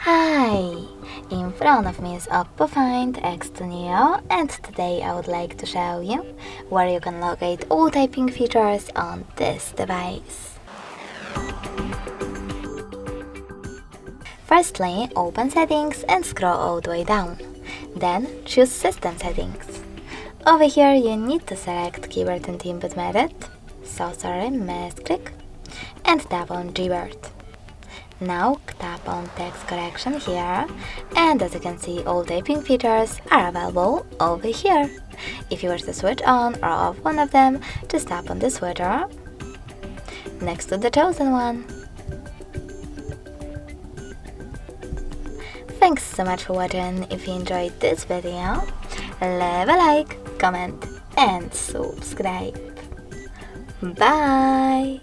Hi! In front of me is OPPO Find X2 Neo, and today I would like to show you where you can locate all typing features on this device. Firstly, open Settings and scroll all the way down. Then choose System Settings. Over here you need to select Keyboard and Input Method, misclick, and tap on Keyboard. Now tap on text correction here, and as you can see, all typing features are available over here. If you wish to switch on or off one of them, just tap on the switcher next to the chosen one. Thanks so much for watching. If you enjoyed this video, leave a like, comment and subscribe. Bye!